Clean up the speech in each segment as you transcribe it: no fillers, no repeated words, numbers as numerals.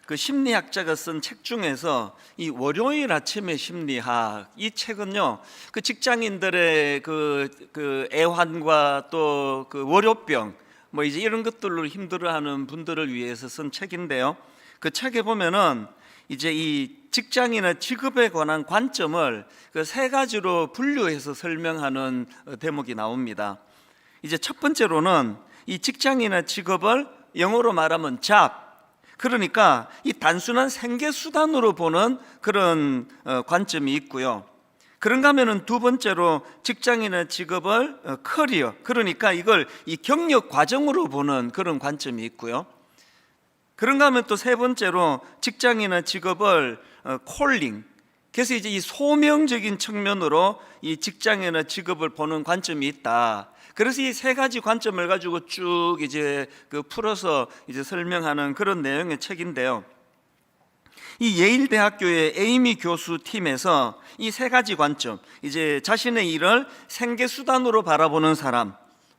그 심리학자가 쓴 책 중에서 이 월요일 아침의 심리학, 이 책은요 그 직장인들의 그 애환과 또 그 월요병 뭐 이제 이런 것들로 힘들어하는 분들을 위해서 쓴 책인데요. 그 책에 보면은 이제 이 직장이나 직업에 관한 관점을 그 세 가지로 분류해서 설명하는 대목이 나옵니다. 이제 첫 번째로는 이 직장이나 직업을 영어로 말하면 job, 그러니까 이 단순한 생계 수단으로 보는 그런 관점이 있고요. 그런가 하면은 두 번째로 직장이나 직업을 커리어, 그러니까 이걸 이 경력 과정으로 보는 그런 관점이 있고요. 그런가 하면 또 세 번째로 직장이나 직업을 콜링, 그래서 이제 이 소명적인 측면으로 이 직장이나 직업을 보는 관점이 있다. 그래서 이 세 가지 관점을 가지고 쭉 이제 풀어서 이제 설명하는 그런 내용의 책인데요. 이 예일 대학교의 에이미 교수 팀에서 이 세 가지 관점, 이제 자신의 일을 생계 수단으로 바라보는 사람,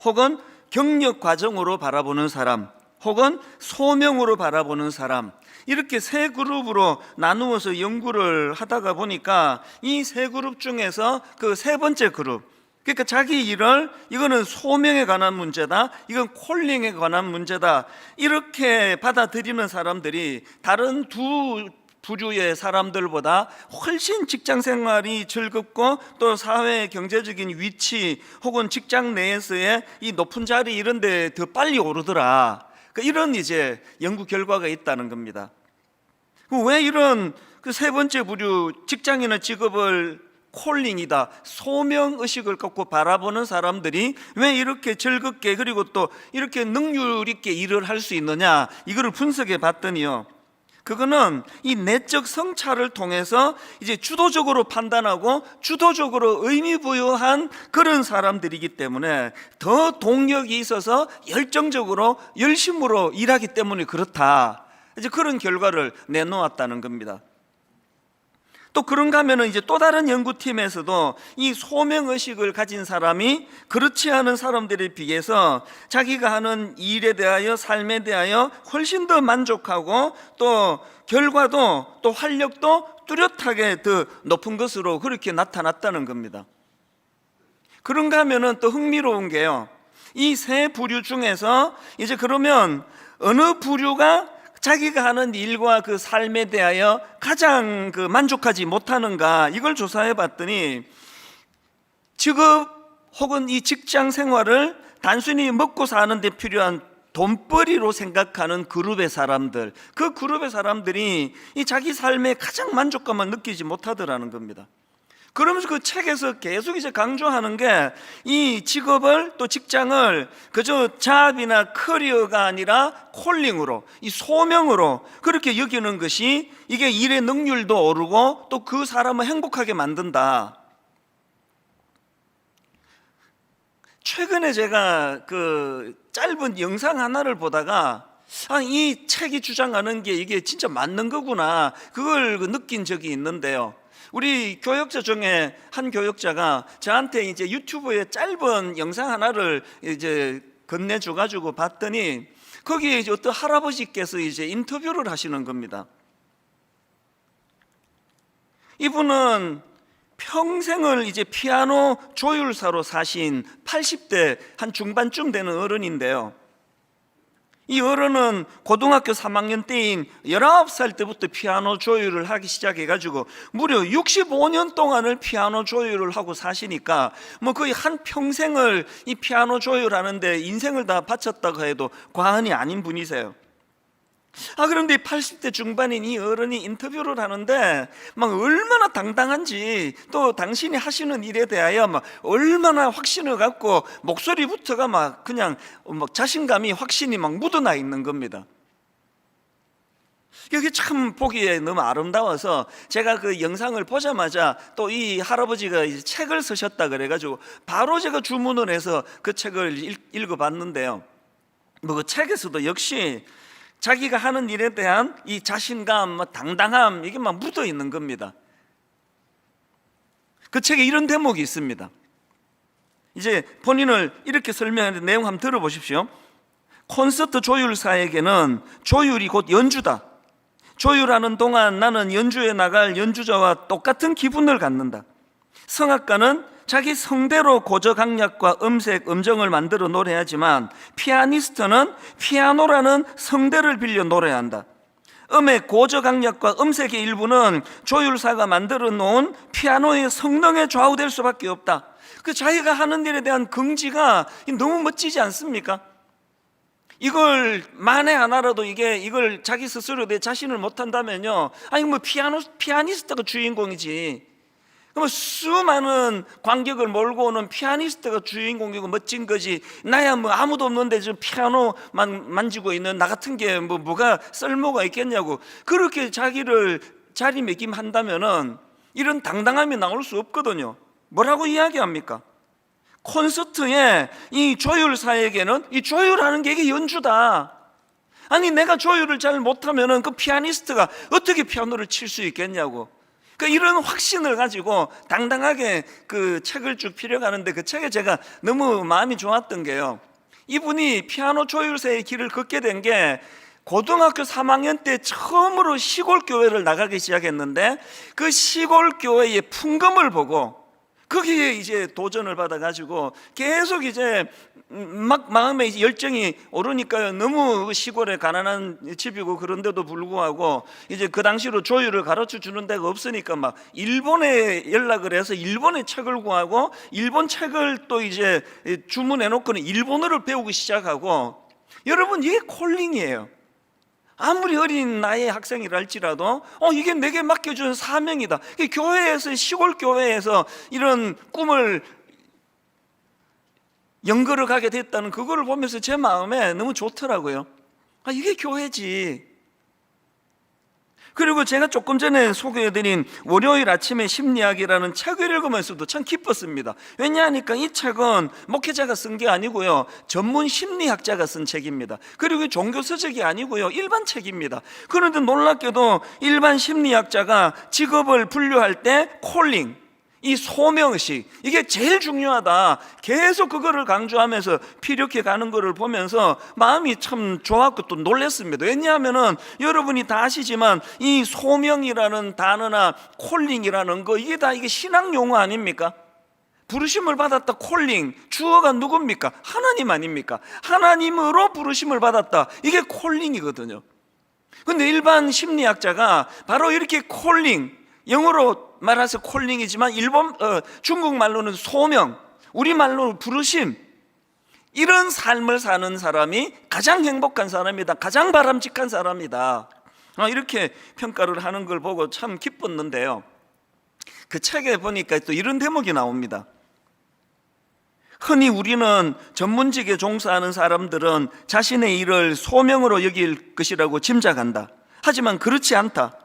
혹은 경력 과정으로 바라보는 사람, 혹은 소명으로 바라보는 사람, 이렇게 세 그룹으로 나누어서 연구를 하다가 보니까 이 세 그룹 중에서 그 세 번째 그룹, 그러니까 자기 일을 이거는 소명에 관한 문제다, 이건 콜링에 관한 문제다, 이렇게 받아들이는 사람들이 다른 두 부류의 사람들보다 훨씬 직장 생활이 즐겁고 또 사회 경제적인 위치 혹은 직장 내에서의 이 높은 자리 이런 데 더 빨리 오르더라. 이런 이제 연구 결과가 있다는 겁니다. 왜 이런 그 세 번째 부류 직장이나 직업을 콜링이다, 소명의식을 갖고 바라보는 사람들이 왜 이렇게 즐겁게 그리고 또 이렇게 능률 있게 일을 할 수 있느냐, 이거를 분석해 봤더니요, 그거는 이 내적 성찰을 통해서 이제 주도적으로 판단하고 주도적으로 의미부여한 그런 사람들이기 때문에 더 동력이 있어서 열정적으로 열심으로 일하기 때문에 그렇다, 이제 그런 결과를 내놓았다는 겁니다. 또 그런가 하면은 이제 또 다른 연구팀에서도 이 소명의식을 가진 사람이 그렇지 않은 사람들에 비해서 자기가 하는 일에 대하여 삶에 대하여 훨씬 더 만족하고 또 결과도 또 활력도 뚜렷하게 더 높은 것으로 그렇게 나타났다는 겁니다. 그런가 하면은 또 흥미로운 게요, 이 세 부류 중에서 이제 그러면 어느 부류가 자기가 하는 일과 그 삶에 대하여 가장 만족하지 못하는가, 이걸 조사해 봤더니 직업 혹은 이 직장 생활을 단순히 먹고 사는 데 필요한 돈벌이로 생각하는 그룹의 사람들, 그 그룹의 사람들이 이 자기 삶에 가장 만족감을 느끼지 못하더라는 겁니다. 그러면서 그 책에서 계속 이제 강조하는 게 이 직업을 또 직장을 그저 잡이나 커리어가 아니라 콜링으로, 이 소명으로 그렇게 여기는 것이 이게 일의 능률도 오르고 또 그 사람을 행복하게 만든다. 최근에 제가 그 짧은 영상 하나를 보다가 이 책이 주장하는 게 이게 진짜 맞는 거구나, 그걸 느낀 적이 있는데요. 우리 교역자 중에 한 교역자가 저한테 이제 유튜브에 짧은 영상 하나를 이제 건네줘가지고 봤더니 거기에 이제 어떤 할아버지께서 이제 인터뷰를 하시는 겁니다. 이분은 평생을 이제 피아노 조율사로 사신 80대 한 중반쯤 되는 어른인데요. 이 어른은 고등학교 3학년 때인 19살 때부터 피아노 조율을 하기 시작해가지고 무려 65년 동안을 피아노 조율을 하고 사시니까 뭐 거의 한 평생을 이 피아노 조율하는데 인생을 다 바쳤다고 해도 과언이 아닌 분이세요. 그런데 80대 중반인 이 어른이 인터뷰를 하는데 막 얼마나 당당한지, 또 당신이 하시는 일에 대하여 막 얼마나 확신을 갖고 목소리부터가 막 그냥 막 자신감이, 확신이 막 묻어나 있는 겁니다. 이게 참 보기에 너무 아름다워서 제가 그 영상을 보자마자 또 이 할아버지가 이제 책을 쓰셨다 그래가지고 바로 제가 주문을 해서 그 책을 읽어봤는데요. 뭐 그 책에서도 역시 자기가 하는 일에 대한 이 자신감, 당당함, 이게 막 묻어 있는 겁니다. 그 책에 이런 대목이 있습니다. 이제 본인을 이렇게 설명하는 내용 한번 들어보십시오. 콘서트 조율사에게는 조율이 곧 연주다. 조율하는 동안 나는 연주에 나갈 연주자와 똑같은 기분을 갖는다. 성악가는 자기 성대로 고저강약과 음색, 음정을 만들어 노래하지만 피아니스트는 피아노라는 성대를 빌려 노래한다. 음의 고저강약과 음색의 일부는 조율사가 만들어 놓은 피아노의 성능에 좌우될 수밖에 없다. 그 자기가 하는 일에 대한 긍지가 너무 멋지지 않습니까? 이걸 만에 하나라도 이걸 자기 스스로 내 자신을 못한다면요, 아니 뭐 피아니스트가 주인공이지, 그럼 수많은 관객을 몰고 오는 피아니스트가 주인공이고 멋진 거지, 나야 뭐 아무도 없는데 저 피아노만 만지고 있는 나 같은 게 뭐가 쓸모가 있겠냐고 그렇게 자기를 자리매김한다면은 이런 당당함이 나올 수 없거든요. 뭐라고 이야기합니까? 콘서트에 이 조율사에게는 이 조율하는 게 이게 연주다. 아니 내가 조율을 잘 못하면은 그 피아니스트가 어떻게 피아노를 칠 수 있겠냐고. 그러니까 이런 확신을 가지고 당당하게 그 책을 쭉 펴려가는데, 그 책에 제가 너무 마음이 좋았던 게요, 이분이 피아노 조율사의 길을 걷게 된 게 고등학교 3학년 때 처음으로 시골 교회를 나가기 시작했는데, 그 시골 교회의 풍금을 보고 거기에 이제 도전을 받아가지고 계속 이제 막 마음에 이제 열정이 오르니까요, 너무 시골에 가난한 집이고 그런데도 불구하고 이제 그 당시로 조율을 가르쳐 주는 데가 없으니까 막 일본에 연락을 해서 일본의 책을 구하고 일본 책을 또 이제 주문해 놓고는 일본어를 배우기 시작하고, 여러분 이게 콜링이에요. 아무리 어린 나이의 학생이라 할지라도 이게 내게 맡겨준 사명이다. 교회에서, 시골 교회에서 이런 꿈을 연걸어 가게 됐다는 그거를 보면서 제 마음에 너무 좋더라고요. 이게 교회지. 그리고 제가 조금 전에 소개해드린 월요일 아침의 심리학이라는 책을 읽으면서도 참 기뻤습니다. 왜냐하니까 이 책은 목회자가 쓴 게 아니고요, 전문 심리학자가 쓴 책입니다. 그리고 종교 서적이 아니고요, 일반 책입니다. 그런데 놀랍게도 일반 심리학자가 직업을 분류할 때 콜링, 이 소명의식, 이게 제일 중요하다, 계속 그거를 강조하면서 피력해 가는 거를 보면서 마음이 참 좋았고 또 놀랐습니다. 왜냐하면은 여러분이 다 아시지만 이 소명이라는 단어나 콜링이라는 거, 이게 다 이게 신앙 용어 아닙니까? 부르심을 받았다, 콜링, 주어가 누굽니까? 하나님 아닙니까? 하나님으로 부르심을 받았다, 이게 콜링이거든요. 근데 일반 심리학자가 바로 이렇게 콜링, 영어로 말해서 콜링이지만 중국말로는 소명, 우리말로 부르심, 이런 삶을 사는 사람이 가장 행복한 사람이다, 가장 바람직한 사람이다, 이렇게 평가를 하는 걸 보고 참 기뻤는데요, 그 책에 보니까 또 이런 대목이 나옵니다. 흔히 우리는 전문직에 종사하는 사람들은 자신의 일을 소명으로 여길 것이라고 짐작한다. 하지만 그렇지 않다.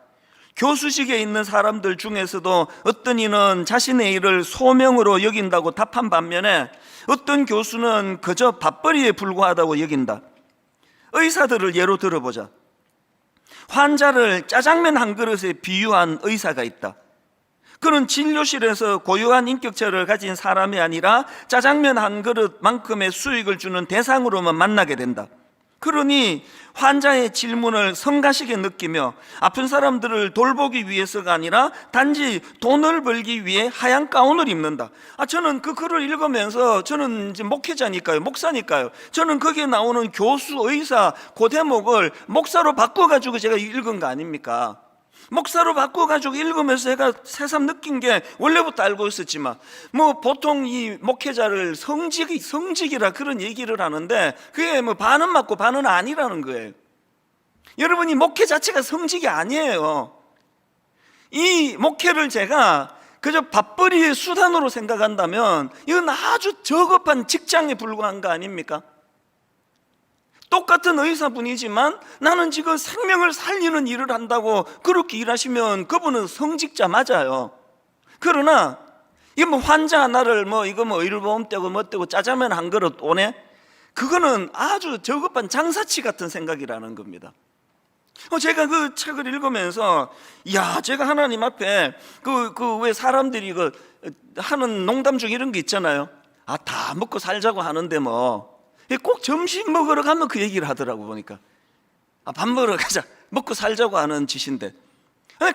교수직에 있는 사람들 중에서도 어떤 이는 자신의 일을 소명으로 여긴다고 답한 반면에 어떤 교수는 그저 밥벌이에 불과하다고 여긴다. 의사들을 예로 들어보자. 환자를 짜장면 한 그릇에 비유한 의사가 있다. 그는 진료실에서 고유한 인격체를 가진 사람이 아니라 짜장면 한 그릇만큼의 수익을 주는 대상으로만 만나게 된다. 그러니 환자의 질문을 성가시게 느끼며 아픈 사람들을 돌보기 위해서가 아니라 단지 돈을 벌기 위해 하얀 가운을 입는다. 저는 그 글을 읽으면서, 저는 이제 목회자니까요, 목사니까요, 저는 거기에 나오는 교수, 의사, 그 대목을 목사로 바꿔가지고 제가 읽은 거 아닙니까? 목사로 바꿔가지고 읽으면서 제가 새삼 느낀 게, 원래부터 알고 있었지만 보통 이 목회자를 성직이라 그런 얘기를 하는데, 그게 반은 맞고 반은 아니라는 거예요. 여러분, 이 목회 자체가 성직이 아니에요. 이 목회를 제가 그저 밥벌이의 수단으로 생각한다면 이건 아주 저급한 직장에 불과한 거 아닙니까? 똑같은 의사분이지만 나는 지금 생명을 살리는 일을 한다고 그렇게 일하시면 그분은 성직자 맞아요. 그러나 이 환자 하나를 의료보험 떼고 떼고 짜장면 한 그릇 오네, 그거는 아주 저급한 장사치 같은 생각이라는 겁니다. 제가 그 책을 읽으면서, 제가 하나님 앞에 왜 사람들이 하는 농담 중에 이런 게 있잖아요. 다 먹고 살자고 하는데 꼭 점심 먹으러 가면 그 얘기를 하더라고. 보니까 밥 먹으러 가자, 먹고 살자고 하는 짓인데,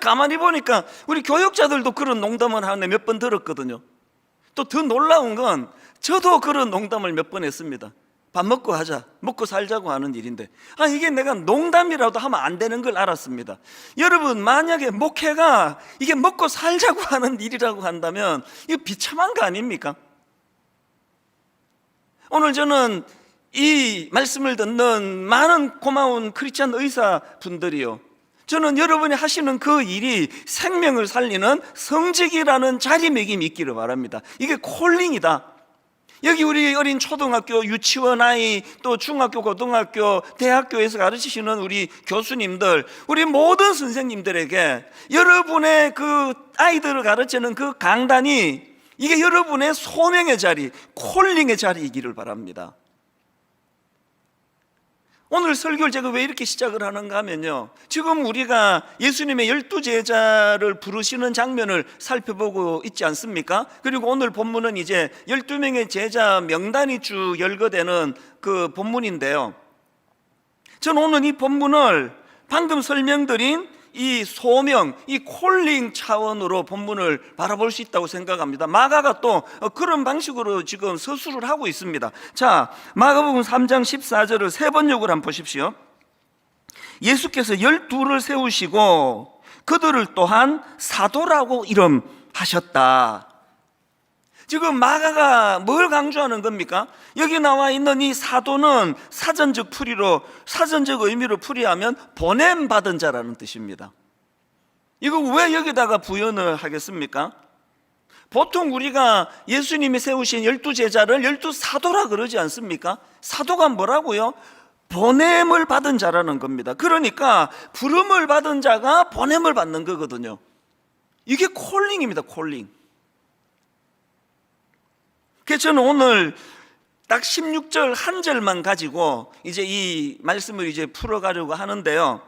가만히 보니까 우리 교육자들도 그런 농담을 하는데 몇 번 들었거든요. 또 더 놀라운 건 저도 그런 농담을 몇 번 했습니다. 밥 먹고 하자, 먹고 살자고 하는 일인데, 이게 내가 농담이라도 하면 안 되는 걸 알았습니다. 여러분, 만약에 목회가 이게 먹고 살자고 하는 일이라고 한다면 이거 비참한 거 아닙니까? 오늘 저는 이 말씀을 듣는 많은 고마운 크리스찬 의사분들이요, 저는 여러분이 하시는 그 일이 생명을 살리는 성직이라는 자리매김이 있기를 바랍니다. 이게 콜링이다. 여기 우리 어린 초등학교, 유치원 아이, 또 중학교, 고등학교, 대학교에서 가르치시는 우리 교수님들, 우리 모든 선생님들에게 여러분의 그 아이들을 가르치는 그 강단이 이게 여러분의 소명의 자리, 콜링의 자리이기를 바랍니다. 오늘 설교를 제가 왜 이렇게 시작을 하는가 하면요, 지금 우리가 예수님의 12제자를 부르시는 장면을 살펴보고 있지 않습니까? 그리고 오늘 본문은 이제 12명의 제자 명단이 쭉 열거되는 그 본문인데요, 저는 오늘 이 본문을 방금 설명드린 이 소명, 이 콜링 차원으로 본문을 바라볼 수 있다고 생각합니다. 마가가 또 그런 방식으로 지금 서술을 하고 있습니다. 자, 마가복음 3장 14절을 세 번역을 한번 보십시오. 예수께서 12를 세우시고 그들을 또한 사도라고 이름하셨다. 지금 마가가 뭘 강조하는 겁니까? 여기 나와 있는 이 사도는 사전적 의미로 풀이하면 보냄받은 자라는 뜻입니다. 이거 왜 여기다가 부연을 하겠습니까? 보통 우리가 예수님이 세우신 12제자를 12사도라 그러지 않습니까? 사도가 뭐라고요? 보냄을 받은 자라는 겁니다. 그러니까 부름을 받은 자가 보냄을 받는 거거든요. 이게 콜링입니다. 콜링. 그래서 저는 오늘 딱 16절 한 절만 가지고 이제 이 말씀을 이제 풀어가려고 하는데요,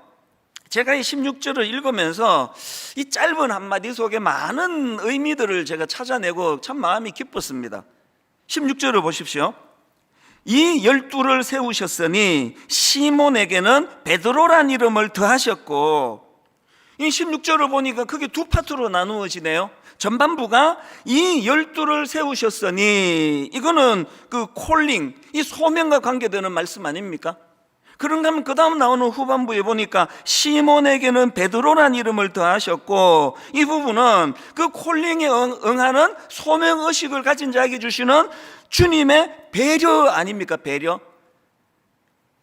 제가 이 16절을 읽으면서 이 짧은 한마디 속에 많은 의미들을 제가 찾아내고 참 마음이 기뻤습니다. 16절을 보십시오. 이 12를 세우셨으니 시몬에게는 베드로란 이름을 더하셨고, 이 16절을 보니까 크게 두 파트로 나누어지네요. 전반부가 이 12를 세우셨으니, 이거는 그 콜링, 이 소명과 관계되는 말씀 아닙니까? 그런가 하면 그 다음 나오는 후반부에 보니까 시몬에게는 베드로란 이름을 더하셨고, 이 부분은 그 콜링에 응하는 소명의식을 가진 자에게 주시는 주님의 배려 아닙니까? 배려.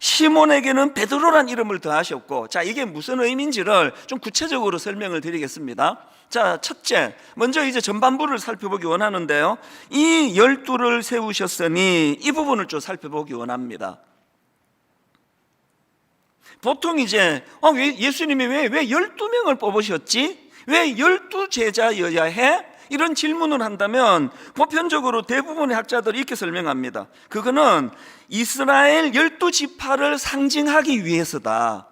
시몬에게는 베드로란 이름을 더하셨고, 자, 이게 무슨 의미인지를 좀 구체적으로 설명을 드리겠습니다. 자, 첫째, 먼저 이제 전반부를 살펴보기 원하는데요, 이 12를 세우셨으니 이 부분을 좀 살펴보기 원합니다. 보통 이제 예수님이 왜 12명을 뽑으셨지? 왜 12제자여야 해? 이런 질문을 한다면 보편적으로 대부분의 학자들이 이렇게 설명합니다. 그거는 이스라엘 12지파를 상징하기 위해서다.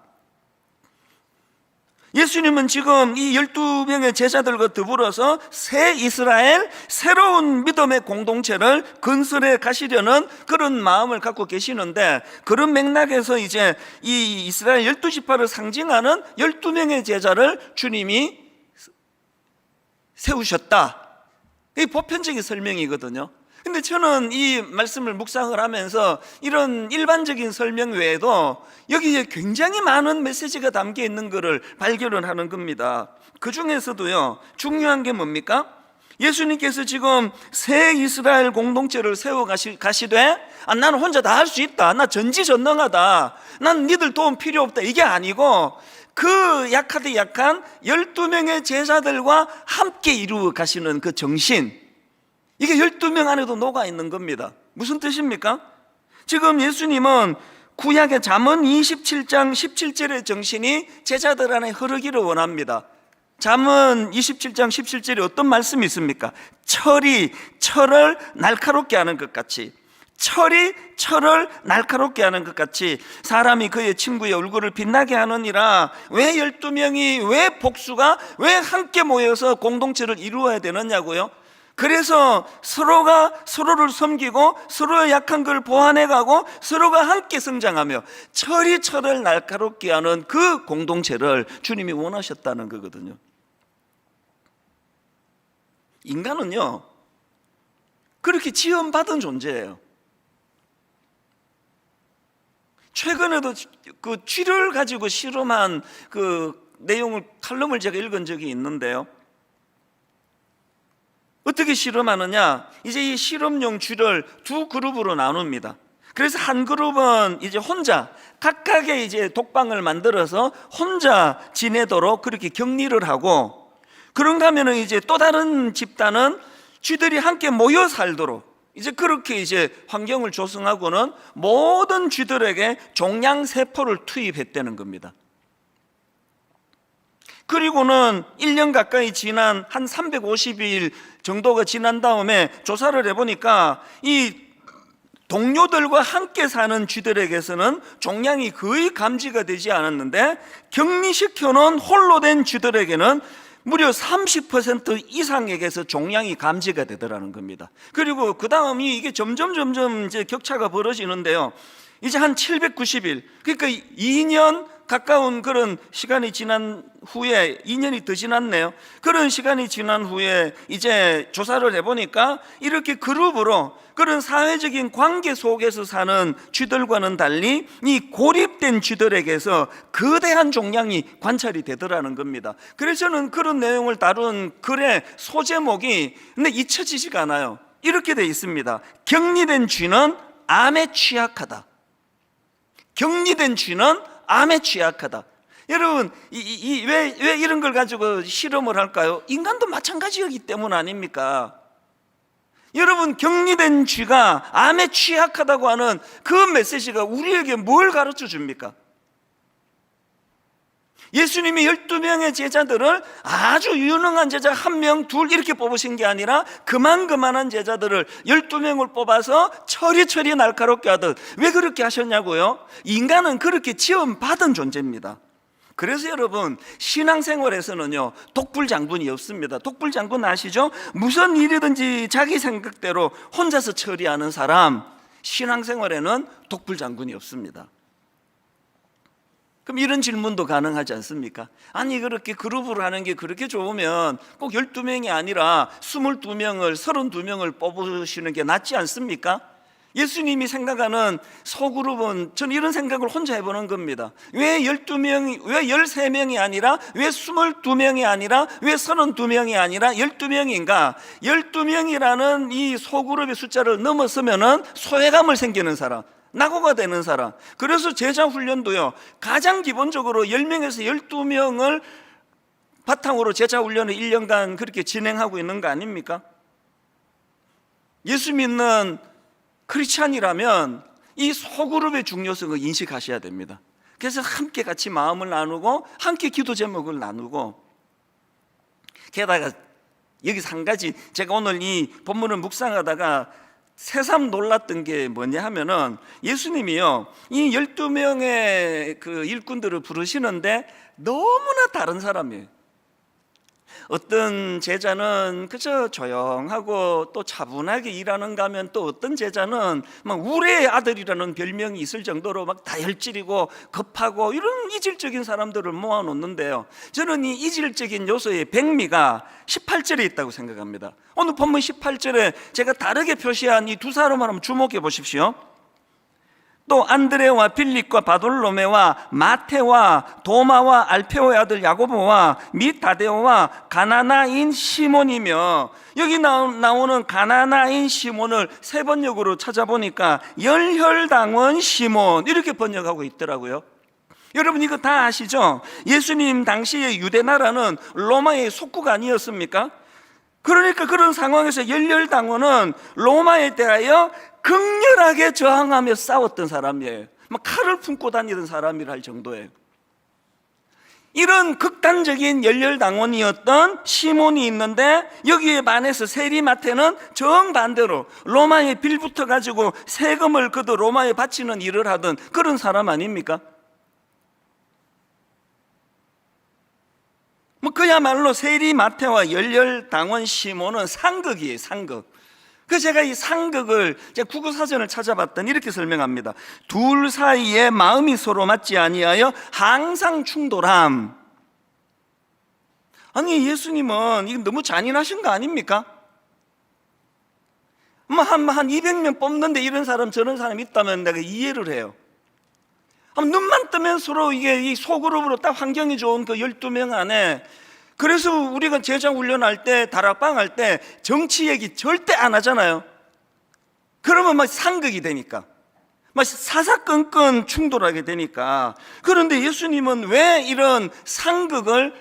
예수님은 지금 이 12명의 제자들과 더불어서 새 이스라엘, 새로운 믿음의 공동체를 건설해 가시려는 그런 마음을 갖고 계시는데, 그런 맥락에서 이제 이 이스라엘 12지파를 상징하는 12명의 제자를 주님이 세우셨다. 이게 보편적인 설명이거든요. 근데 저는 이 말씀을 묵상을 하면서 이런 일반적인 설명 외에도 여기에 굉장히 많은 메시지가 담겨 있는 것을 발견을 하는 겁니다. 그 중에서도요, 중요한 게 뭡니까? 예수님께서 지금 새 이스라엘 공동체를 세워 가시되, 나는 혼자 다 할 수 있다, 나 전지전능하다, 난 니들 도움 필요 없다, 이게 아니고 그 약하디 약한 12명의 제자들과 함께 이루어 가시는 그 정신, 이게 12명 안에도 녹아 있는 겁니다. 무슨 뜻입니까? 지금 예수님은 구약의 잠언 27장 17절의 정신이 제자들 안에 흐르기를 원합니다. 잠언 27장 17절에 어떤 말씀이 있습니까? 철이 철을 날카롭게 하는 것 같이, 철이 철을 날카롭게 하는 것 같이 사람이 그의 친구의 얼굴을 빛나게 하느니라. 왜 12명이, 왜 복수가, 왜 함께 모여서 공동체를 이루어야 되느냐고요? 그래서 서로가 서로를 섬기고 서로의 약한 걸 보완해가고 서로가 함께 성장하며 철이 철을 날카롭게 하는 그 공동체를 주님이 원하셨다는 거거든요. 인간은요, 그렇게 지원받은 존재예요. 최근에도 그 쥐를 가지고 실험한 그 내용을, 칼럼을 제가 읽은 적이 있는데요. 어떻게 실험하느냐? 이제 이 실험용 쥐를 두 그룹으로 나눕니다. 그래서 한 그룹은 이제 혼자 각각의 이제 독방을 만들어서 혼자 지내도록 그렇게 격리를 하고, 그런가 하면은 이제 또 다른 집단은 쥐들이 함께 모여 살도록 이제 그렇게 이제 환경을 조성하고는 모든 쥐들에게 종양 세포를 투입했다는 겁니다. 그리고는 1년 가까이 지난 한 350일 정도가 지난 다음에 조사를 해보니까 이 동료들과 함께 사는 쥐들에게서는 종양이 거의 감지가 되지 않았는데, 격리시켜놓은 홀로 된 쥐들에게는 무려 30% 이상에게서 종양이 감지가 되더라는 겁니다. 그리고 그 다음이 이게 점점 이제 격차가 벌어지는데요. 이제 한 790일, 그러니까 2년 가까운 그런 시간이 지난 후에, 2년이 더 지났네요. 그런 시간이 지난 후에 이제 조사를 해보니까 이렇게 그룹으로 그런 사회적인 관계 속에서 사는 쥐들과는 달리 이 고립된 쥐들에게서 거대한 종양이 관찰이 되더라는 겁니다. 그래서 저는 그런 내용을 다룬 글의 소제목이 근데 잊혀지지가 않아요. 이렇게 돼 있습니다. 격리된 쥐는 암에 취약하다. 격리된 쥐는 암에 취약하다. 여러분, 왜 이런 걸 가지고 실험을 할까요? 인간도 마찬가지이기 때문 아닙니까? 여러분, 격리된 쥐가 암에 취약하다고 하는 그 메시지가 우리에게 뭘 가르쳐 줍니까? 예수님이 12명의 제자들을 아주 유능한 제자 1명, 둘 이렇게 뽑으신 게 아니라 그만한 제자들을 12명을 뽑아서 철이 날카롭게 하듯, 왜 그렇게 하셨냐고요? 인간은 그렇게 지원받은 존재입니다. 그래서 여러분, 신앙생활에서는요, 독불장군이 없습니다. 독불장군 아시죠? 무슨 일이든지 자기 생각대로 혼자서 처리하는 사람, 신앙생활에는 독불장군이 없습니다. 그럼 이런 질문도 가능하지 않습니까? 아니, 그렇게 그룹으로 하는 게 그렇게 좋으면 꼭 12명이 아니라 22명을, 32명을 뽑으시는 게 낫지 않습니까? 예수님이 생각하는 소그룹은, 저는 이런 생각을 혼자 해보는 겁니다. 왜 12명이, 왜 13명이 아니라, 왜 22명이 아니라, 왜 32명이 아니라 12명인가? 12명이라는 이 소그룹의 숫자를 넘어서면은 소외감을 생기는 사람, 낙오가 되는 사람. 그래서 제자 훈련도요, 가장 기본적으로 10명에서 12명을 바탕으로 제자 훈련을 1년간 그렇게 진행하고 있는 거 아닙니까? 예수 믿는 크리스찬이라면 이 소그룹의 중요성을 인식하셔야 됩니다. 그래서 함께 같이 마음을 나누고 함께 기도 제목을 나누고, 게다가 여기서 한 가지, 제가 오늘 이 본문을 묵상하다가 새삼 놀랐던 게 뭐냐 하면은, 예수님이요, 이 12명의 그 일꾼들을 부르시는데 너무나 다른 사람이에요. 어떤 제자는 그저 조용하고 또 차분하게 일하는가 하면, 또 어떤 제자는 막 우레의 아들이라는 별명이 있을 정도로 막 다혈질이고 급하고 이런 이질적인 사람들을 모아놓는데요, 저는 이 이질적인 요소의 백미가 18절에 있다고 생각합니다. 오늘 본문 18절에 제가 다르게 표시한 이 두 사람을 한번 주목해 보십시오. 또 안드레와 빌립과 바돌로메와 마테와 도마와 알페오의 아들 야고보와 및 다데오와 가나나인 시몬이며, 여기 나오는 가나나인 시몬을 세 번역으로 찾아보니까 열혈당원 시몬 이렇게 번역하고 있더라고요. 여러분, 이거 다 아시죠? 예수님 당시의 유대 나라는 로마의 속국가 아니었습니까? 그러니까 그런 상황에서 열혈당원은 로마에 대하여 극렬하게 저항하며 싸웠던 사람이에요. 막 칼을 품고 다니던 사람이라 할 정도예요. 이런 극단적인 열혈당원이었던 시몬이 있는데, 여기에 반해서 세리마테는 정반대로 로마에 빌붙어 가지고 세금을 그도 로마에 바치는 일을 하던 그런 사람 아닙니까? 뭐 그야말로 세리 마태와 열렬당원 시몬은 상극이에요, 상극. 그래서 제가 이 상극을 제가 국어사전을 찾아봤더니 이렇게 설명합니다. 둘 사이에 마음이 서로 맞지 아니하여 항상 충돌함. 아니, 예수님은 이거 너무 잔인하신 거 아닙니까? 한 200명 뽑는데 이런 사람 저런 사람 있다면 내가 이해를 해요. 눈만 뜨면 서로 이게 이 소그룹으로 딱 환경이 좋은 그 12명 안에, 그래서 우리가 제자 훈련할 때, 다락방 할 때 정치 얘기 절대 안 하잖아요. 그러면 막 상극이 되니까, 막 사사건건 충돌하게 되니까. 그런데 예수님은 왜 이런 상극을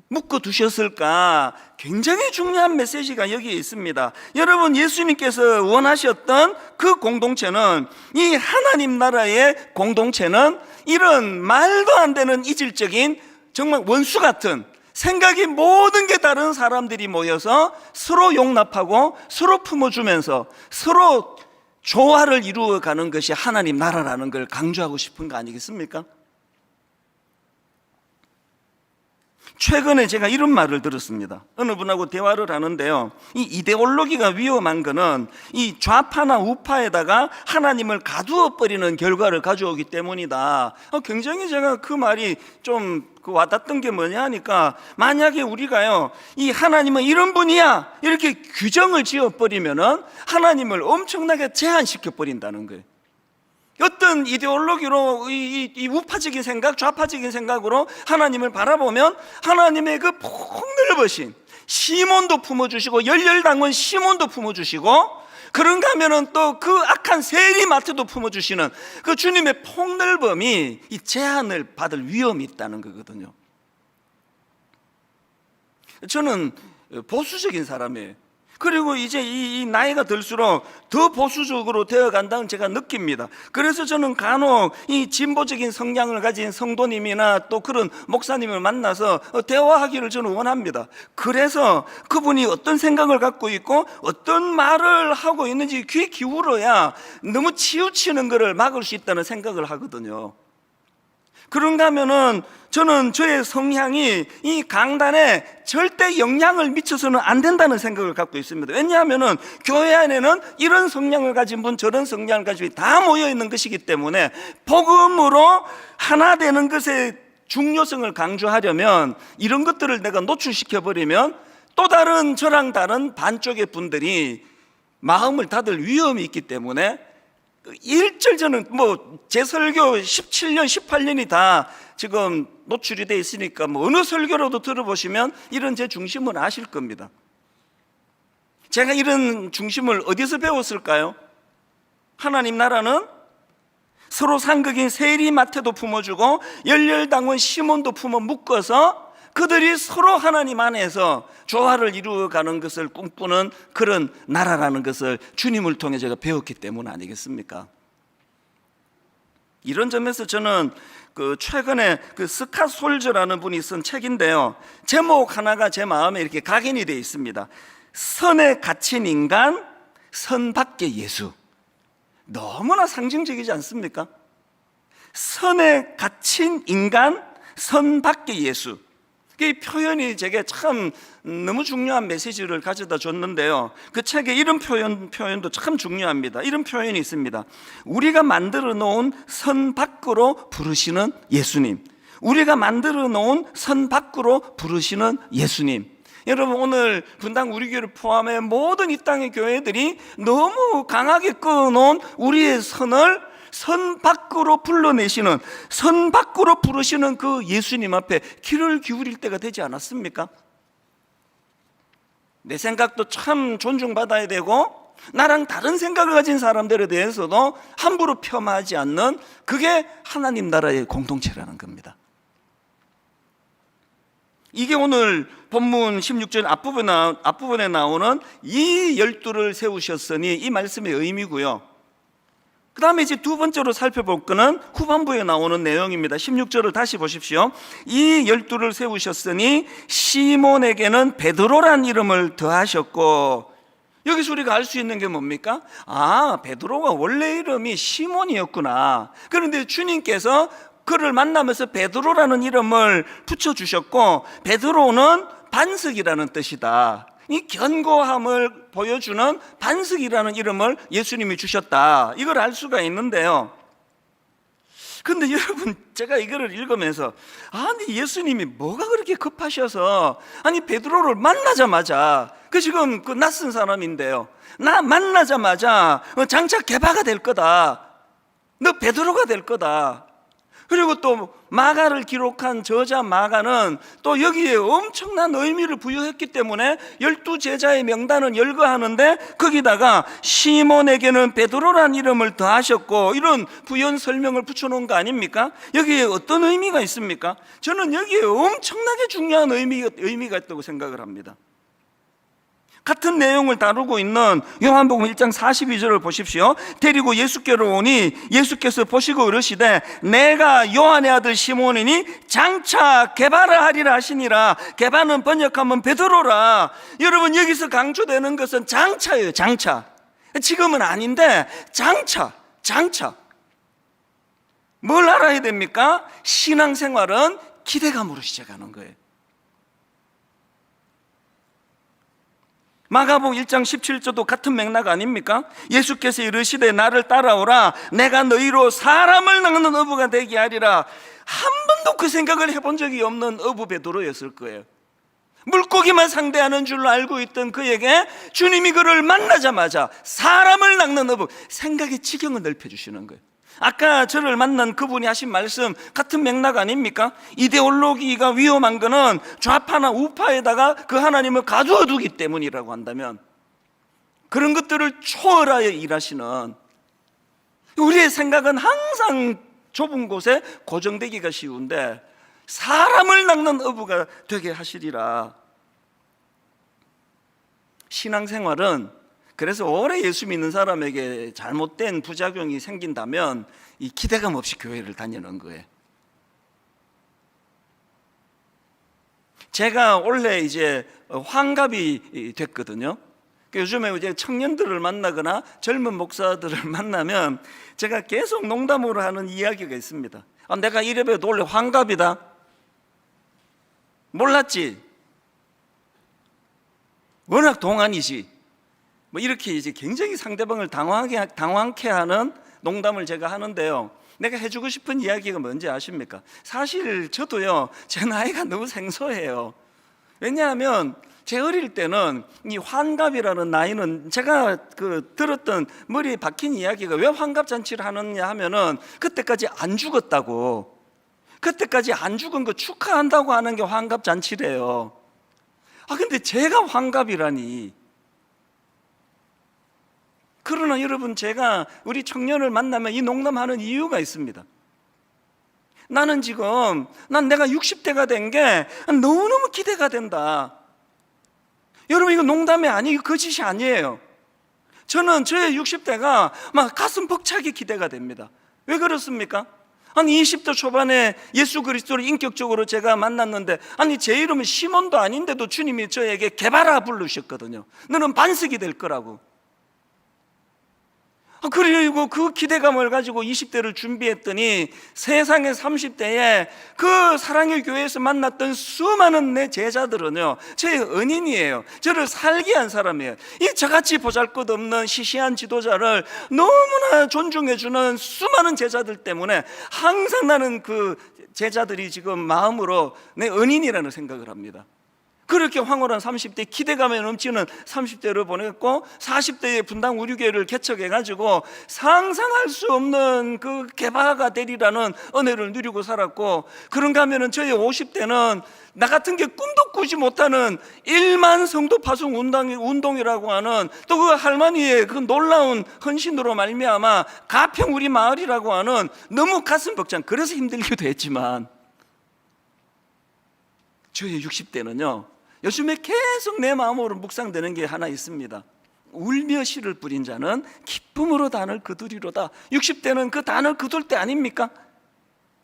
묶어 두셨을까? 굉장히 중요한 메시지가 여기에 있습니다. 여러분, 예수님께서 원하셨던 그 공동체는, 이 하나님 나라의 공동체는 이런 말도 안 되는 이질적인 정말 원수 같은 생각이 모든 게 다른 사람들이 모여서 서로 용납하고 서로 품어주면서 서로 조화를 이루어가는 것이 하나님 나라라는 걸 강조하고 싶은 거 아니겠습니까? 최근에 제가 이런 말을 들었습니다. 어느 분하고 대화를 하는데요, 이 이데올로기가 위험한 거는 이 좌파나 우파에다가 하나님을 가두어 버리는 결과를 가져오기 때문이다. 굉장히 제가 그 말이 좀 와닿던 게 뭐냐 하니까, 만약에 우리가요, 이 하나님은 이런 분이야 이렇게 규정을 지어버리면은 하나님을 엄청나게 제한시켜 버린다는 거예요. 어떤 이데올로기로 이 우파적인 생각, 좌파적인 생각으로 하나님을 바라보면 하나님의 그 폭넓으신 시몬도 품어주시고 열렬당원 시몬도 품어주시고, 그런가 하면은 또 그 악한 세리 마태도 품어주시는 그 주님의 폭넓음이 이 제한을 받을 위험이 있다는 거거든요. 저는 보수적인 사람이에요. 그리고 이제 이 나이가 들수록 더 보수적으로 되어간다는 제가 느낍니다. 그래서 저는 간혹 이 진보적인 성향을 가진 성도님이나 또 그런 목사님을 만나서 대화하기를 저는 원합니다. 그래서 그분이 어떤 생각을 갖고 있고 어떤 말을 하고 있는지 귀 기울여야 너무 치우치는 것을 막을 수 있다는 생각을 하거든요. 그런가 하면은 저는 저의 성향이 이 강단에 절대 영향을 미쳐서는 안 된다는 생각을 갖고 있습니다. 왜냐하면은 교회 안에는 이런 성향을 가진 분, 저런 성향을 가진 분이 다 모여 있는 것이기 때문에, 복음으로 하나 되는 것의 중요성을 강조하려면 이런 것들을 내가 노출시켜 버리면 또 다른 저랑 다른 반쪽의 분들이 마음을 닫을 위험이 있기 때문에, 일절 저는 제 설교 17년, 18년이 다 지금 노출이 돼 있으니까 어느 설교라도 들어보시면 이런 제 중심을 아실 겁니다. 제가 이런 중심을 어디서 배웠을까요? 하나님 나라는 서로 상극인 세리 마태도 품어주고 열렬당원 시몬도 품어 묶어서 그들이 서로 하나님 안에서 조화를 이루어가는 것을 꿈꾸는 그런 나라라는 것을 주님을 통해 제가 배웠기 때문 아니겠습니까? 이런 점에서 저는 최근에 스캇 솔저라는 분이 쓴 책인데요, 제목 하나가 제 마음에 이렇게 각인이 되어 있습니다. 선에 갇힌 인간, 선 밖의 예수. 너무나 상징적이지 않습니까? 선에 갇힌 인간, 선 밖의 예수. 이 표현이 제게 참 너무 중요한 메시지를 가져다 줬는데요, 그 책에 이런 표현도 참 중요합니다. 이런 표현이 있습니다. 우리가 만들어 놓은 선 밖으로 부르시는 예수님, 우리가 만들어 놓은 선 밖으로 부르시는 예수님. 여러분, 오늘 분당 우리 교회를 포함해 모든 이 땅의 교회들이 너무 강하게 끊어놓은 우리의 선을 선 밖으로 불러내시는, 선 밖으로 부르시는 그 예수님 앞에 귀를 기울일 때가 되지 않았습니까? 내 생각도 참 존중받아야 되고, 나랑 다른 생각을 가진 사람들에 대해서도 함부로 폄하하지 않는, 그게 하나님 나라의 공동체라는 겁니다. 이게 오늘 본문 16절 앞부분에 나오는 이 12를 세우셨으니 이 말씀의 의미고요. 그 다음에 이제 두 번째로 살펴볼 거는 후반부에 나오는 내용입니다. 16절을 다시 보십시오. 이 12를 세우셨으니 시몬에게는 베드로란 이름을 더하셨고, 여기서 우리가 알 수 있는 게 뭡니까? 베드로가 원래 이름이 시몬이었구나. 그런데 주님께서 그를 만나면서 베드로라는 이름을 붙여주셨고, 베드로는 반석이라는 뜻이다. 이 견고함을 보여주는 반석이라는 이름을 예수님이 주셨다, 이걸 알 수가 있는데요. 근데 여러분, 제가 이거를 읽으면서 아니 예수님이 뭐가 그렇게 급하셔서, 아니 베드로를 만나자마자, 그 지금 그 낯선 사람인데요, 나 만나자마자 장차 게바가 될 거다, 너 베드로가 될 거다. 그리고 또 마가를 기록한 저자 마가는 또 여기에 엄청난 의미를 부여했기 때문에 12제자의 명단은 열거하는데, 거기다가 시몬에게는 베드로라는 이름을 더하셨고, 이런 부연 설명을 붙여놓은 거 아닙니까? 여기에 어떤 의미가 있습니까? 저는 여기에 엄청나게 중요한 의미가 있다고 생각을 합니다. 같은 내용을 다루고 있는 요한복음 1장 42절을 보십시오. 데리고 예수께로 오니 예수께서 보시고 이르시되 내가 요한의 아들 시몬이니 장차 게바를 하리라 하시니라. 게바는 번역하면 베드로라. 여러분, 여기서 강조되는 것은 장차예요. 장차. 지금은 아닌데 장차. 뭘 알아야 됩니까? 신앙생활은 기대감으로 시작하는 거예요. 마가복음 1장 17절도 같은 맥락 아닙니까? 예수께서 이르시되 나를 따라오라. 내가 너희로 사람을 낚는 어부가 되게 하리라. 한 번도 그 생각을 해본 적이 없는 어부 베드로였을 거예요. 물고기만 상대하는 줄로 알고 있던 그에게 주님이 그를 만나자마자 사람을 낚는 어부, 생각의 지경을 넓혀주시는 거예요. 아까 저를 만난 그분이 하신 말씀 같은 맥락 아닙니까? 이데올로기가 위험한 거는 좌파나 우파에다가 그 하나님을 가두어 두기 때문이라고 한다면, 그런 것들을 초월하여 일하시는, 우리의 생각은 항상 좁은 곳에 고정되기가 쉬운데 사람을 낚는 어부가 되게 하시리라. 신앙생활은, 그래서 오래 예수 믿는 사람에게 잘못된 부작용이 생긴다면 이 기대감 없이 교회를 다니는 거예요. 제가 원래 이제 환갑이 됐거든요. 요즘에 이제 청년들을 만나거나 젊은 목사들을 만나면 제가 계속 농담으로 하는 이야기가 있습니다. 내가 이래봬도 원래 환갑이다. 몰랐지? 워낙 동안이지. 뭐 이렇게 이제 굉장히 상대방을 당황케 하는 농담을 제가 하는데요, 내가 해주고 싶은 이야기가 뭔지 아십니까? 사실 저도요, 제 나이가 너무 생소해요. 왜냐하면 제 어릴 때는 이 환갑이라는 나이는, 제가 들었던 머리에 박힌 이야기가 왜 환갑잔치를 하느냐 하면은 그때까지 안 죽었다고, 그때까지 안 죽은 거 축하한다고 하는 게 환갑잔치래요. 근데 제가 환갑이라니. 그러나 여러분, 제가 우리 청년을 만나면 이 농담하는 이유가 있습니다. 나는 지금, 내가 60대가 된 게 너무너무 기대가 된다. 여러분, 이거 농담이 아니고 거짓이 아니에요. 저는 저의 60대가 막 가슴 벅차게 기대가 됩니다. 왜 그렇습니까? 20대 초반에 예수 그리스도를 인격적으로 제가 만났는데, 제 이름은 시몬도 아닌데도 주님이 저에게 게바라 부르셨거든요. 너는 반석이 될 거라고. 그리고 그 기대감을 가지고 20대를 준비했더니 세상의 30대에 그 사랑의 교회에서 만났던 수많은 내 제자들은요, 제 은인이에요. 저를 살게 한 사람이에요. 이 저같이 보잘것없는 시시한 지도자를 너무나 존중해주는 수많은 제자들 때문에 항상 나는 그 제자들이 지금 마음으로 내 은인이라는 생각을 합니다. 그렇게 황홀한 30대, 기대감에 넘치는 30대를 보냈고, 40대에 분당 우리교회를 개척해가지고 상상할 수 없는 그 개바가 되리라는 은혜를 누리고 살았고, 그런가 하면은 저희 50대는 나 같은 게 꿈도 꾸지 못하는 1만 성도 파송 운동이라고 하는, 또 그 할머니의 그 놀라운 헌신으로 말미암아 가평 우리 마을이라고 하는, 너무 가슴 벅찬, 그래서 힘들기도 했지만, 저희 60대는요 요즘에 계속 내 마음으로 묵상되는 게 하나 있습니다. 울며 씨를 뿌린 자는 기쁨으로 단을 거두리로다. 60대는 그 단을 거둘 때 아닙니까?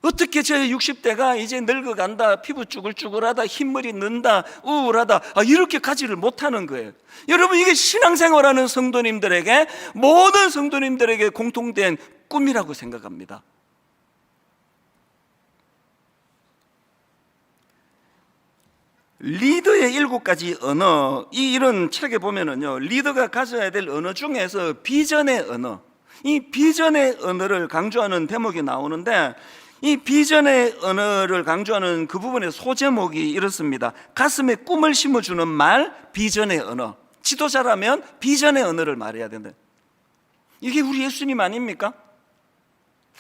어떻게 저희 60대가 이제 늙어간다, 피부 쭈글쭈글하다, 흰머리 는다, 우울하다, 이렇게 가지를 못하는 거예요. 여러분, 이게 신앙생활하는 성도님들에게, 모든 성도님들에게 공통된 꿈이라고 생각합니다. 리더의 7가지 언어, 이런 책에 보면은요, 리더가 가져야 될 언어 중에서 비전의 언어, 이 비전의 언어를 강조하는 대목이 나오는데, 이 비전의 언어를 강조하는 그 부분의 소제목이 이렇습니다. 가슴에 꿈을 심어주는 말, 비전의 언어. 지도자라면 비전의 언어를 말해야 된다. 이게 우리 예수님 아닙니까?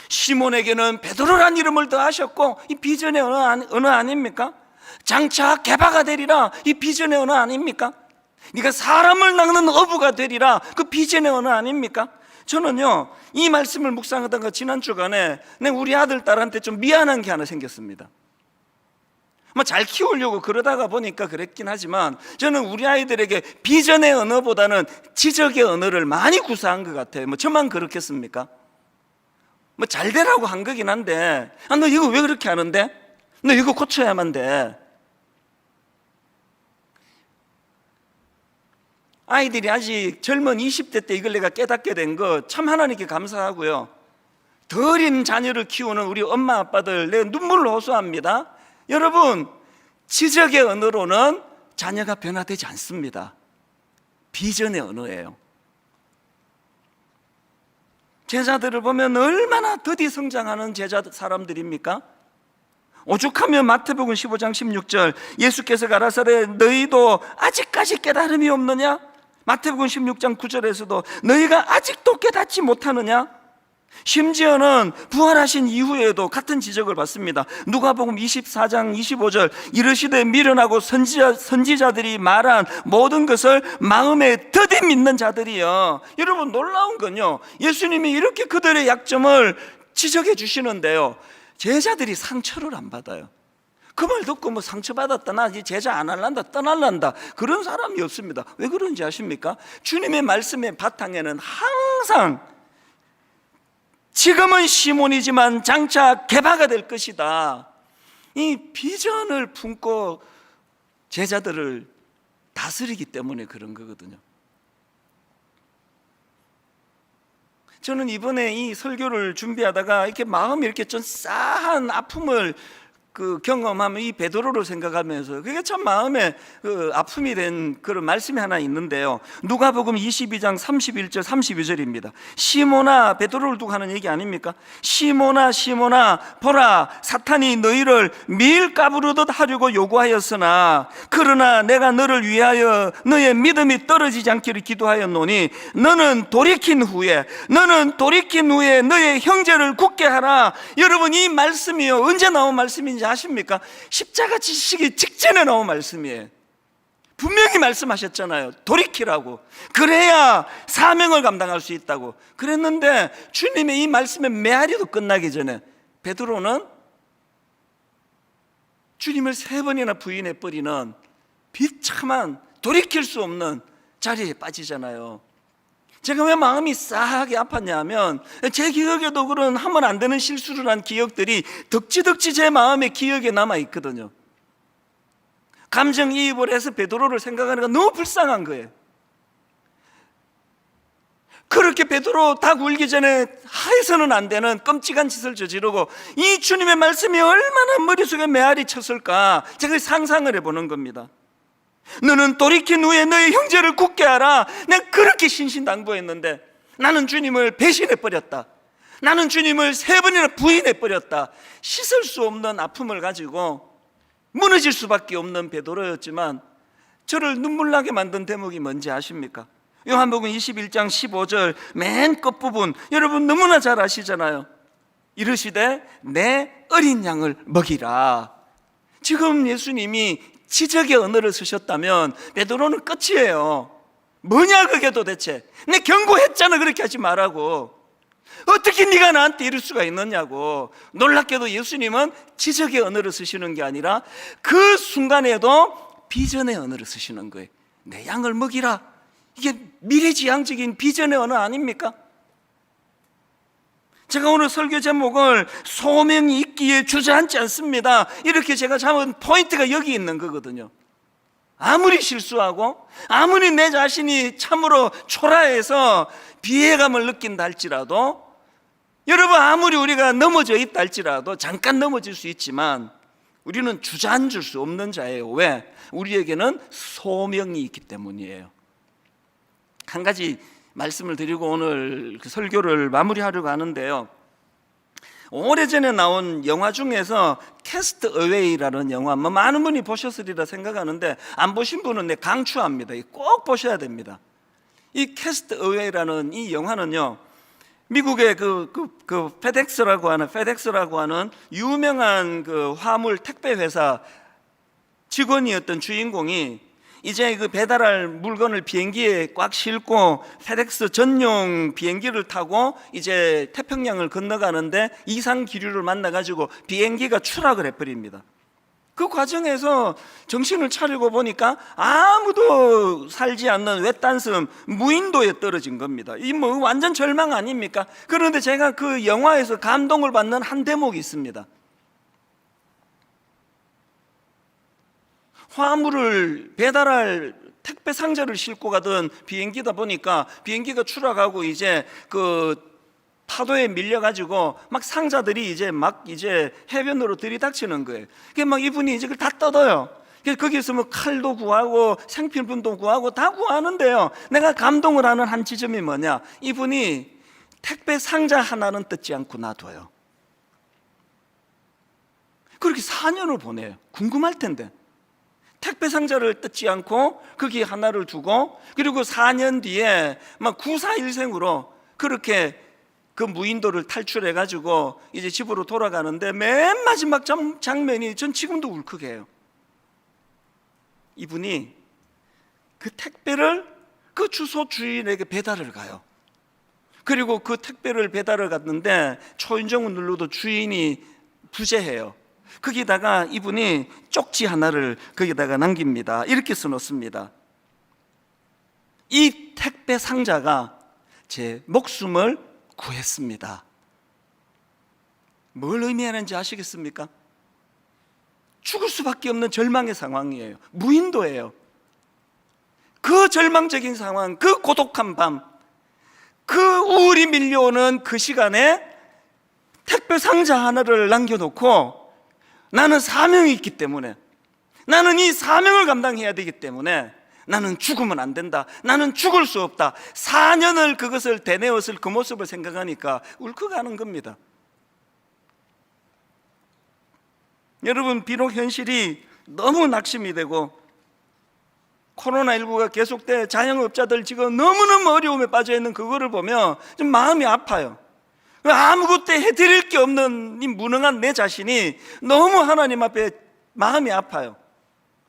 시몬에게는 베드로란 이름을 더하셨고, 이 비전의 언어 아닙니까? 장차 개바가 되리라, 이 비전의 언어 아닙니까? 네가 사람을 낚는 어부가 되리라, 그 비전의 언어 아닙니까? 저는요, 이 말씀을 묵상하다가 지난 주간에 우리 아들 딸한테 좀 미안한 게 하나 생겼습니다. 잘 키우려고 그러다가 보니까 그랬긴 하지만, 저는 우리 아이들에게 비전의 언어보다는 지적의 언어를 많이 구사한 것 같아요. 저만 그렇겠습니까? 잘 되라고 한 거긴 한데, 너 이거 왜 그렇게 하는데? 너 이거 고쳐야만 돼. 아이들이 아직 젊은 20대 때 이걸 내가 깨닫게 된 거 참 하나님께 감사하고요. 더 어린 자녀를 키우는 우리 엄마 아빠들, 내가 눈물을 호소합니다. 여러분, 지적의 언어로는 자녀가 변화되지 않습니다. 비전의 언어예요. 제자들을 보면 얼마나 더디 성장하는 제자 사람들입니까? 오죽하면 마태복음 15장 16절, 예수께서 가라사대 너희도 아직까지 깨달음이 없느냐? 마태복음 16장 9절에서도 너희가 아직도 깨닫지 못하느냐? 심지어는 부활하신 이후에도 같은 지적을 받습니다. 누가복음 24장 25절, 이르시되 미련하고 선지자들이 말한 모든 것을 마음에 더디 믿는 자들이요. 여러분, 놀라운 건요, 예수님이 이렇게 그들의 약점을 지적해 주시는데요, 제자들이 상처를 안 받아요. 그 말 듣고 상처받았다, 나 이제 제자 안 할란다, 떠날란다, 그런 사람이 없습니다. 왜 그런지 아십니까? 주님의 말씀의 바탕에는 항상 지금은 시몬이지만 장차 개바가 될 것이다, 이 비전을 품고 제자들을 다스리기 때문에 그런 거거든요. 저는 이번에 이 설교를 준비하다가 이렇게 마음이 이렇게 좀 싸한 아픔을 경험하면 이 베드로를 생각하면서 그게 참 마음에 아픔이 된 그런 말씀이 하나 있는데요. 누가복음 22장 31절 32절입니다. 시몬아, 베드로를 두고 하는 얘기 아닙니까? 시몬아 시몬아, 보라, 사탄이 너희를 밀가부르듯 하려고 요구하였으나 그러나 내가 너를 위하여 너의 믿음이 떨어지지 않기를 기도하였노니 너는 돌이킨 후에 너의 형제를 굳게 하라. 여러분, 이 말씀이요, 언제 나온 말씀인지 아십니까? 십자가 지시기 직전에 나온 말씀이에요. 분명히 말씀하셨잖아요. 돌이키라고. 그래야 사명을 감당할 수 있다고 그랬는데, 주님의 이 말씀의 메아리도 끝나기 전에 베드로는 주님을 3번이나 부인해버리는 비참한, 돌이킬 수 없는 자리에 빠지잖아요. 제가 왜 마음이 싸하게 아팠냐면, 제 기억에도 그런 하면 안 되는 실수를 한 기억들이 덕지덕지 제 마음의 기억에 남아 있거든요. 감정이입을 해서 베드로를 생각하니까 너무 불쌍한 거예요. 그렇게 베드로 닭 울기 전에 해서는 안 되는 끔찍한 짓을 저지르고, 이 주님의 말씀이 얼마나 머릿속에 메아리 쳤을까, 제가 상상을 해보는 겁니다. 너는 돌이킨 후에 너의 형제를 굳게 하라. 내가 그렇게 신신당부했는데 나는 주님을 배신해버렸다. 나는 주님을 3번이나 부인해버렸다. 씻을 수 없는 아픔을 가지고 무너질 수밖에 없는 베드로였지만, 저를 눈물 나게 만든 대목이 뭔지 아십니까? 요한복음 21장 15절 맨 끝부분, 여러분 너무나 잘 아시잖아요. 이르시되 내 어린 양을 먹이라. 지금 예수님이 지적의 언어를 쓰셨다면 베드로는 끝이에요. 뭐냐 그게 도대체? 내 경고했잖아, 그렇게 하지 말라고. 어떻게 네가 나한테 이럴 수가 있느냐고. 놀랍게도 예수님은 지적의 언어를 쓰시는 게 아니라 그 순간에도 비전의 언어를 쓰시는 거예요. 내 양을 먹이라. 이게 미래지향적인 비전의 언어 아닙니까? 제가 오늘 설교 제목을 소명이 있기에 주저앉지 않습니다, 이렇게 제가 잡은 포인트가 여기 있는 거거든요. 아무리 실수하고 아무리 내 자신이 참으로 초라해서 비애감을 느낀다 할지라도, 여러분 아무리 우리가 넘어져 있다 할지라도, 잠깐 넘어질 수 있지만 우리는 주저앉을 수 없는 자예요. 왜? 우리에게는 소명이 있기 때문이에요. 한 가지 말씀을 드리고 오늘 그 설교를 마무리하려고 하는데요. 오래전에 나온 영화 중에서 캐스트 어웨이라는 영화, 많은 분이 보셨으리라 생각하는데 안 보신 분은 강추합니다. 꼭 보셔야 됩니다. 이 캐스트 어웨이라는 이 영화는요, 미국의 페덱스라고 하는 유명한 그 화물 택배 회사 직원이었던 주인공이 이제 그 배달할 물건을 비행기에 꽉 싣고 페덱스 전용 비행기를 타고 이제 태평양을 건너가는데 이상 기류를 만나가지고 비행기가 추락을 해버립니다. 그 과정에서 정신을 차리고 보니까 아무도 살지 않는 외딴섬 무인도에 떨어진 겁니다. 이 완전 절망 아닙니까? 그런데 제가 그 영화에서 감동을 받는 한 대목이 있습니다. 화물을 배달할 택배 상자를 싣고 가던 비행기다 보니까 비행기가 추락하고 이제 그 파도에 밀려가지고 막 상자들이 이제 해변으로 들이닥치는 거예요. 막 이분이 이제 그걸 다 뜯어요. 거기에서 칼도 구하고 생필품도 구하고 다 구하는데요. 내가 감동을 하는 한 지점이 뭐냐? 이분이 택배 상자 하나는 뜯지 않고 놔둬요. 그렇게 4년을 보내요. 궁금할 텐데. 택배 상자를 뜯지 않고 거기 하나를 두고 그리고 4년 뒤에 막 구사일생으로 그렇게 그 무인도를 탈출해가지고 이제 집으로 돌아가는데 맨 마지막 장면이 전 지금도 울컥해요. 이분이 그 택배를 그 주소 주인에게 배달을 가요. 그리고 그 택배를 배달을 갔는데 초인종을 눌러도 주인이 부재해요. 거기다가 이분이 쪽지 하나를 거기다가 남깁니다. 이렇게 써놓습니다. 이 택배 상자가 제 목숨을 구했습니다. 뭘 의미하는지 아시겠습니까? 죽을 수밖에 없는 절망의 상황이에요. 무인도예요. 그 절망적인 상황, 그 고독한 밤, 그 우울이 밀려오는 그 시간에 택배 상자 하나를 남겨놓고 나는 사명이 있기 때문에, 나는 이 사명을 감당해야 되기 때문에 나는 죽으면 안 된다, 나는 죽을 수 없다. 4년을 그것을 대내었을 그 모습을 생각하니까 울컥하는 겁니다. 여러분, 비록 현실이 너무 낙심이 되고 코로나19가 계속돼 자영업자들 지금 너무너무 어려움에 빠져 있는 그거를 보면 좀 마음이 아파요. 아무것도 해드릴 게 없는 이 무능한 내 자신이 너무 하나님 앞에 마음이 아파요.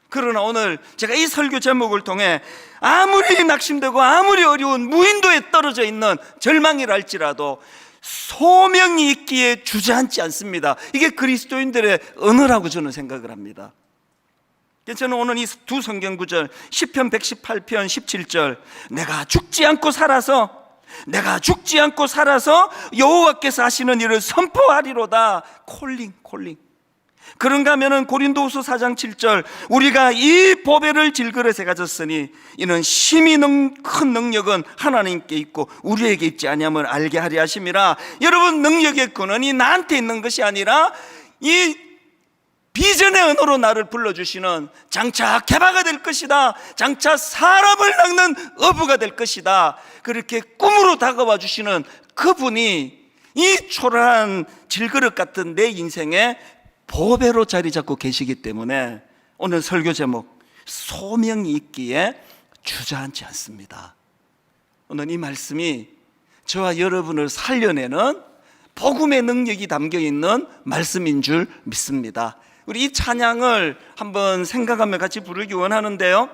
그러나 오늘 제가 이 설교 제목을 통해 아무리 낙심되고 아무리 어려운 무인도에 떨어져 있는 절망이라 할지라도 소명이 있기에 주저앉지 않습니다. 이게 그리스도인들의 언어라고 저는 생각을 합니다. 저는 오늘 이 두 성경 구절, 시편 118편 17절, 내가 죽지 않고 살아서 여호와께서 하시는 일을 선포하리로다. 콜링. 그런가 하면은 고린도후서 4장 7절, 우리가 이 보배를 질그릇에 가졌으니 이는 심히 큰 능력은 하나님께 있고 우리에게 있지 아니함을 알게 하리 하심이라. 여러분, 능력의 근원이 나한테 있는 것이 아니라 이 비전의 언어로 나를 불러주시는 장차 개바가 될 것이다, 장차 사람을 낚는 어부가 될 것이다, 그렇게 꿈으로 다가와 주시는 그분이 이 초라한 질그릇 같은 내 인생에 보배로 자리 잡고 계시기 때문에 오늘 설교 제목, 소명이 있기에 주저앉지 않습니다. 오늘 이 말씀이 저와 여러분을 살려내는 복음의 능력이 담겨있는 말씀인 줄 믿습니다. 우리 이 찬양을 한번 생각하며 같이 부르기 원하는데요,